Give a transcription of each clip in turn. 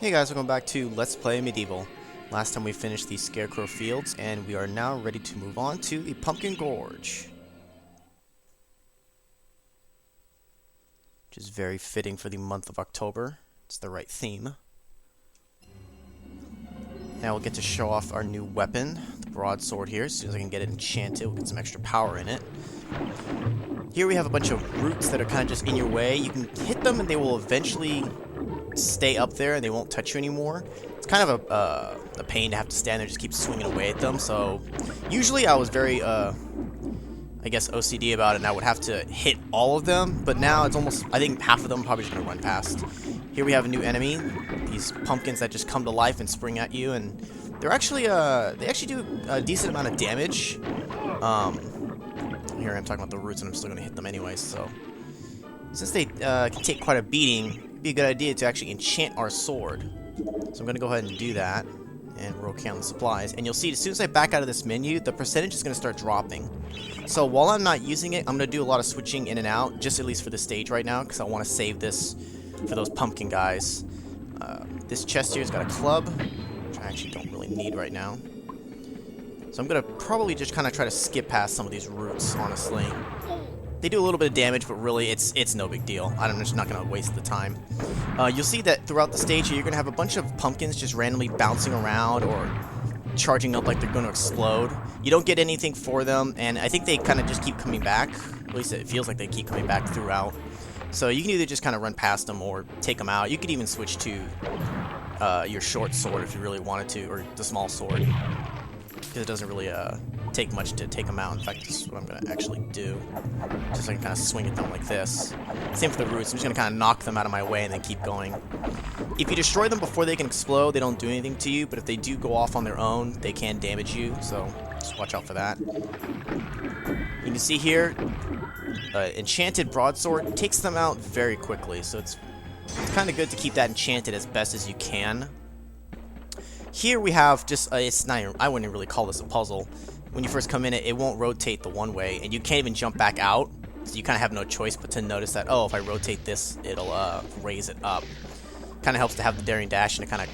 Hey guys, welcome back to Let's Play Medieval. Last time we finished the Scarecrow Fields, and we are now ready to move on to the Pumpkin Gorge. Which is very fitting for the month of October. It's the right theme. Now we'll get to show off our new weapon, the broadsword here. As soon as I can get it enchanted, we'll get some extra power in it. Here we have a bunch of roots that are kind of just in your way. You can hit them and they will eventually stay up there and they won't touch you anymore. It's kind of a pain to have to stand there and just keep swinging away at them. So usually I was very I guess OCD about it and I would have to hit all of them, but now it's almost, I think half of them are probably just gonna run past. Here we have a new enemy, these pumpkins that just come to life and spring at you, and they're actually they actually do a decent amount of damage. Here I'm talking about the roots and I'm still gonna hit them anyway, so since they can take quite a beating, it'd be a good idea to actually enchant our sword. So I'm going to go ahead and do that, and we're okay on the supplies. And you'll see, as soon as I back out of this menu, the percentage is going to start dropping. So while I'm not using it, I'm going to do a lot of switching in and out, just at least for the stage right now, because I want to save this for those pumpkin guys. This chest here has got a club, which I actually don't really need right now. So I'm going to probably just kind of try to skip past some of these roots, honestly. They do a little bit of damage, but really it's no big deal. I'm just not going to waste the time. You'll see that throughout the stage here, you're going to have a bunch of pumpkins just randomly bouncing around or charging up like they're going to explode. You don't get anything for them, and I think they kind of just keep coming back. At least it feels like they keep coming back throughout. So you can either just kind of run past them or take them out. You could even switch to your short sword if you really wanted to, or the small sword, because it doesn't really take much to take them out. In fact, this is what I'm going to actually do. Just so I can kind of swing at them like this. Same for the roots. I'm just going to kind of knock them out of my way and then keep going. If you destroy them before they can explode, they don't do anything to you, but if they do go off on their own, they can damage you, so just watch out for that. You can see here, enchanted broadsword takes them out very quickly, so it's kind of good to keep that enchanted as best as you can. Here we have just, it's not even, I wouldn't really call this a puzzle. When you first come in, it won't rotate the one way, and you can't even jump back out, so you kind of have no choice but to notice that, oh, if I rotate this, it'll raise it up. Kind of helps to have the daring dash, and to kind of,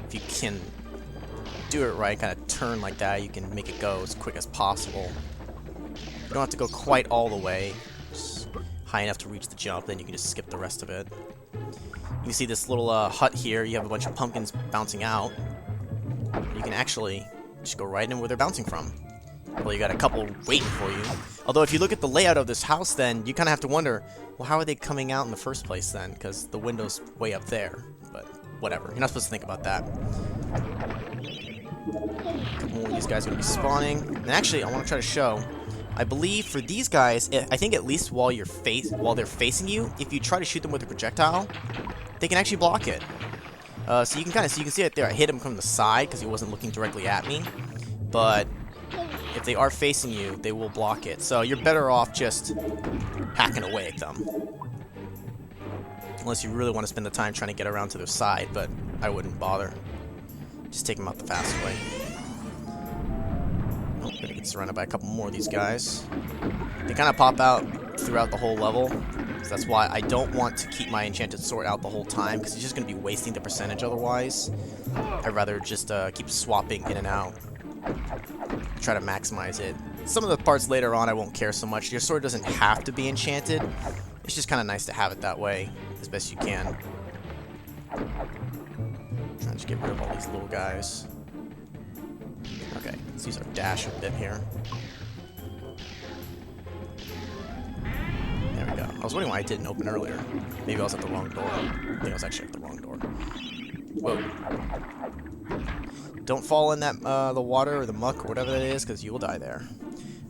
if you can do it right, kind of turn like that, you can make it go as quick as possible. You don't have to go quite all the way, just high enough to reach the jump, then you can just skip the rest of it. You see this little hut here, you have a bunch of pumpkins bouncing out. You can actually just go right in where they're bouncing from. Well, you got a couple waiting for you. Although if you look at the layout of this house, then you kind of have to wonder, well, how are they coming out in the first place then? Because the window's way up there. But whatever, you're not supposed to think about that. A couple more of these guys are going to be spawning. And actually, I want to try to show, I believe for these guys, I think at least while they're facing you, if you try to shoot them with a projectile, they can actually block it. So you can see it there. I hit him from the side because he wasn't looking directly at me. But if they are facing you, they will block it. So you're better off just hacking away at them. Unless you really want to spend the time trying to get around to their side, but I wouldn't bother. Just take them out the fast way. Oh, I'm gonna get surrounded by a couple more of these guys. They kind of pop out throughout the whole level. So that's why I don't want to keep my enchanted sword out the whole time, because it's just going to be wasting the percentage otherwise. I'd rather just keep swapping in and out. Try to maximize it. Some of the parts later on I won't care so much. Your sword doesn't have to be enchanted. It's just kind of nice to have it that way as best you can. Trying to get rid of all these little guys. Okay, let's use our dash a bit here. There we go. I was wondering why it didn't open earlier. Maybe I was at the wrong door. I think I was actually at the wrong door. Whoa. Don't fall in that the water or the muck or whatever that is, because you will die there.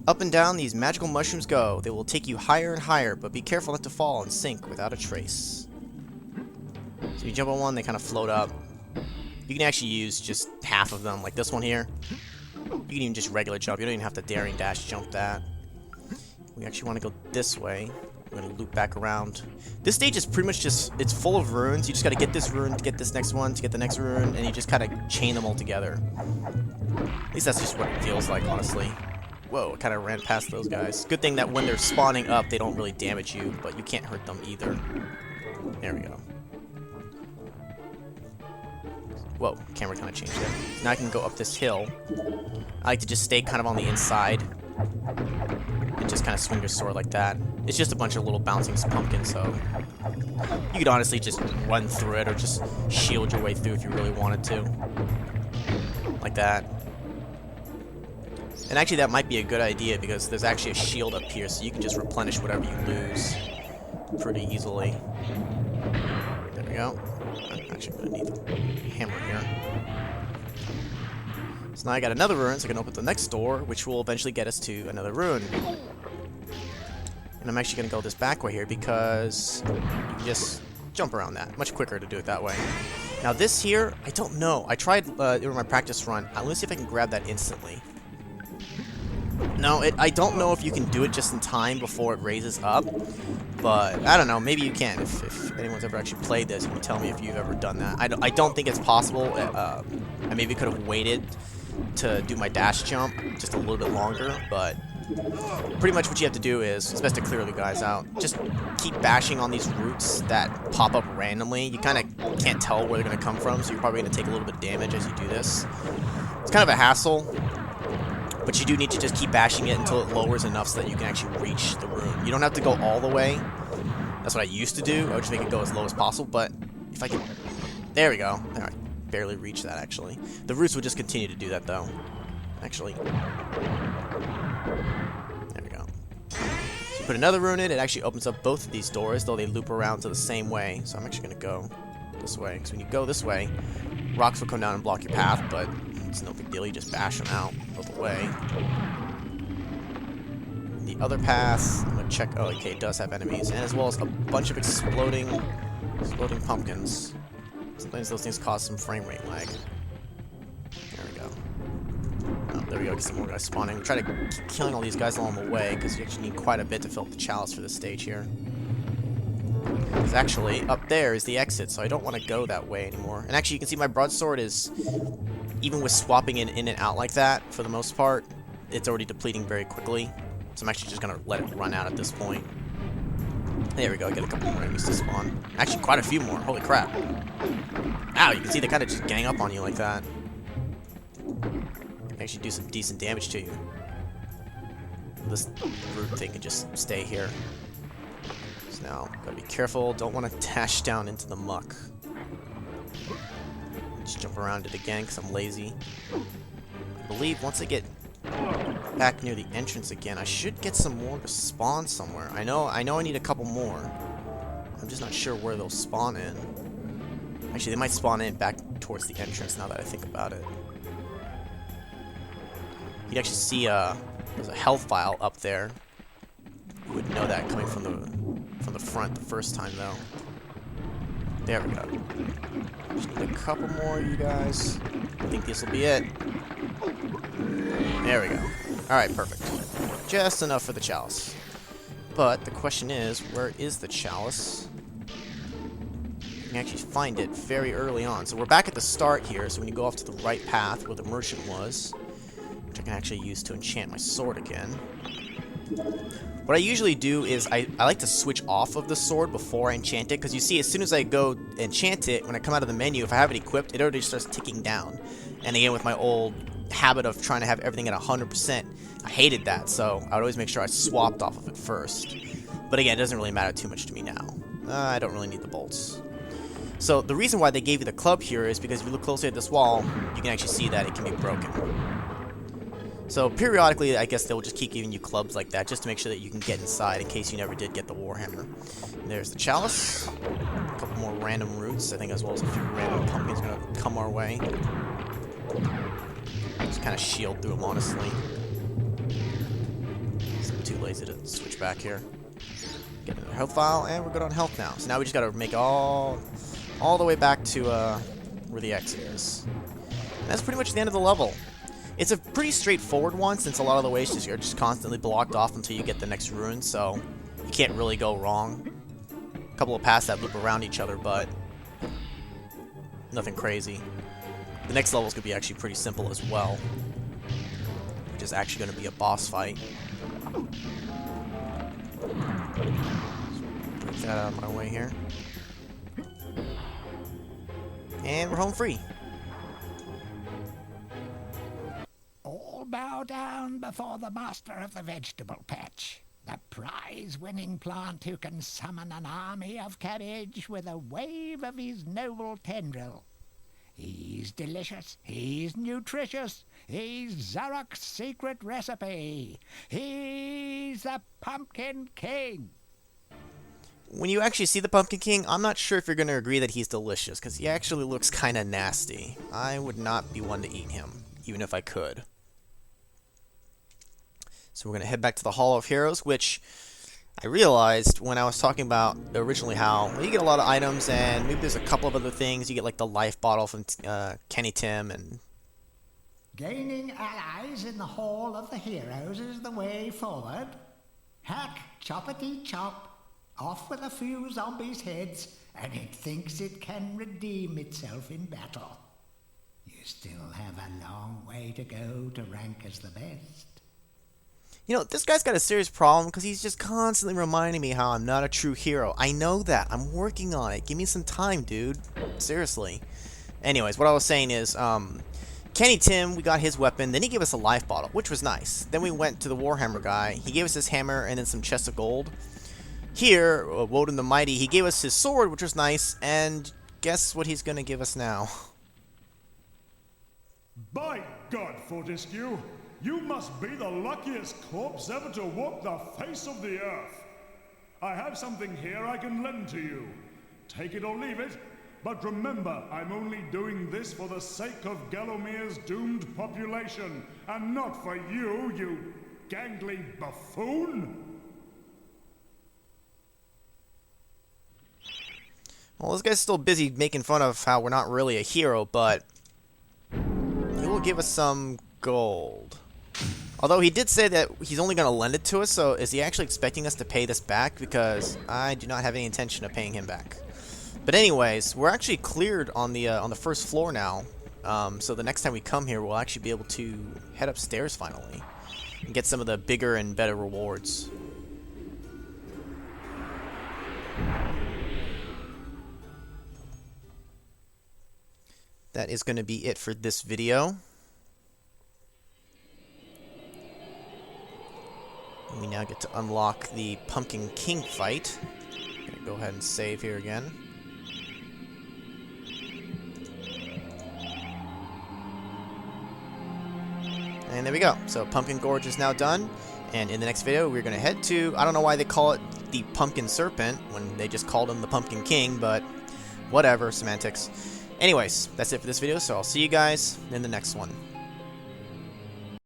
Up and down these magical mushrooms go. They will take you higher and higher, but be careful not to fall and sink without a trace. So you jump on one, they kind of float up. You can actually use just half of them, like this one here. You can even just regular jump. You don't even have to daring dash jump that. We actually want to go this way. We're going to loop back around. This stage is pretty much just, it's full of runes. You just got to get this rune to get this next one, to get the next rune, and you just kind of chain them all together. At least that's just what it feels like, honestly. Whoa, I kind of ran past those guys. Good thing that when they're spawning up, they don't really damage you, but you can't hurt them either. There we go. Whoa, camera kind of changed there. Now I can go up this hill. I like to just stay kind of on the inside and just kind of swing your sword like that. It's just a bunch of little bouncing pumpkins, so you could honestly just run through it or just shield your way through if you really wanted to. Like that. And actually that might be a good idea because there's actually a shield up here, so you can just replenish whatever you lose pretty easily. There we go. I'm actually going to need the hammer here. So now I got another rune, so I can open the next door, which will eventually get us to another rune. And I'm actually going to go this back way here because you can just jump around that. Much quicker to do it that way. Now this here, I don't know. I tried during my practice run. Let me see if I can grab that instantly. No, I don't know if you can do it just in time before it raises up. But I don't know, maybe you can. If anyone's ever actually played this, you can tell me if you've ever done that. I don't think it's possible. I maybe could have waited to do my dash jump just a little bit longer, but pretty much what you have to do is, it's best to clear the guys out, just keep bashing on these roots that pop up randomly. You kind of can't tell where they're going to come from, so you're probably going to take a little bit of damage as you do this. It's kind of a hassle, but you do need to just keep bashing it until it lowers enough so that you can actually reach the rune. You don't have to go all the way. That's what I used to do. I would just make it go as low as possible, but if I can... There we go. There, I barely reached that, actually. The roots would just continue to do that, though. Actually. There we go. So you put another rune in, it actually opens up both of these doors, though they loop around to the same way. So I'm actually going to go this way, because when you go this way, rocks will come down and block your path, but it's no big deal. You just bash them out of the way. The other path, I'm going to check. Oh, okay, it does have enemies, and as well as a bunch of exploding pumpkins. Sometimes those things cause some frame rate lag. There we go. Oh, there we go. Get some more guys spawning. We try to keep killing all these guys along the way because you actually need quite a bit to fill up the chalice for this stage here. Because actually, up there is the exit, so I don't want to go that way anymore. And actually, you can see my broadsword is, even with swapping it in and out like that, for the most part, it's already depleting very quickly. So I'm actually just going to let it run out at this point. There we go, get a couple more enemies to spawn. Actually, quite a few more. Holy crap. Ow, you can see they kind of just gang up on you like that. They actually do some decent damage to you. This root thing can just stay here. So now, gotta be careful. Don't want to dash down into the muck. Just jump around it again because I'm lazy. I believe once I get back near the entrance again, I should get some more to spawn somewhere. I know I need a couple more. I'm just not sure where they'll spawn in. Actually, they might spawn in back towards the entrance now that I think about it. You'd actually see there's a health vial up there. You would know that coming from the front the first time though. There we go. Just need a couple more of you guys. I think this will be it. There we go. Alright, perfect. Just enough for the chalice. But the question is, where is the chalice? You can actually find it very early on. So we're back at the start here, so when you go off to the right path where the merchant was, which I can actually use to enchant my sword again. What I usually do is I like to switch off of the sword before I enchant it, because you see as soon as I go enchant it, when I come out of the menu, if I have it equipped, it already starts ticking down. And again, with my old habit of trying to have everything at 100%, I hated that, so I would always make sure I swapped off of it first. But again, it doesn't really matter too much to me now. I don't really need the bolts. So the reason why they gave you the club here is because if you look closely at this wall, you can actually see that it can be broken. So periodically, I guess they'll just keep giving you clubs like that just to make sure that you can get inside in case you never did get the Warhammer. And there's the chalice. A couple more random roots, I think, as well as a few random pumpkins are going to come our way. Just kind of shield through them, honestly. I'm too lazy to switch back here. Get another health vial, and we're good on health now. So now we just got to make it all the way back to where the exit is. And that's pretty much the end of the level. It's a pretty straightforward one, since a lot of the ways are just constantly blocked off until you get the next rune, so you can't really go wrong. A couple of paths that loop around each other, but nothing crazy. The next level is going to be actually pretty simple as well, which is actually going to be a boss fight. Get that out of my way here. And we're home free. bow down before the master of the vegetable patch, the prize-winning plant who can summon an army of cabbage with a wave of his noble tendril. He's delicious, he's nutritious, he's Zarok's secret recipe. He's the Pumpkin King. When you actually see the Pumpkin King, I'm not sure if you're going to agree that he's delicious, because he actually looks kind of nasty. I would not be one to eat him, even if I could. So we're going to head back to the Hall of Heroes, which I realized when I was talking about originally how you get a lot of items, and maybe there's a couple of other things. You get like the life bottle from Kenny Tim, and Gaining allies in the Hall of the Heroes is the way forward. Hack, choppity chop, off with a few zombies' heads, and it thinks it can redeem itself in battle. You still have a long way to go to rank as the best. you know, this guy's got a serious problem because he's just constantly reminding me how I'm not a true hero. I know that. I'm working on it. Give me some time, dude. Seriously. Anyways, what I was saying is, Kenny Tim, we got his weapon. Then he gave us a life bottle, which was nice. Then we went to the Warhammer guy. He gave us his hammer and then some chests of gold. Here, Woden the Mighty, he gave us his sword, which was nice. And guess what he's going to give us now? By God, Fortescue, you must be the luckiest corpse ever to walk the face of the earth. I have something here I can lend to you. Take it or leave it, but remember, I'm only doing this for the sake of Gallomir's doomed population, and not for you, you gangly buffoon! Well, this guy's still busy making fun of how we're not really a hero, but he will give us some gold. Although he did say that he's only going to lend it to us, so is he actually expecting us to pay this back? Because I do not have any intention of paying him back. But anyways, we're actually cleared on the first floor now. So the next time we come here, we'll actually be able to head upstairs finally and get some of the bigger and better rewards. That is going to be it for this video. We now get to unlock the Pumpkin King fight. Gonna go ahead and save here again. And there we go. So Pumpkin Gorge is now done. And in the next video, we're going to head to... I don't know why they call it the Pumpkin Serpent when they just called him the Pumpkin King, but whatever, semantics. Anyways, that's it for this video, so I'll see you guys in the next one.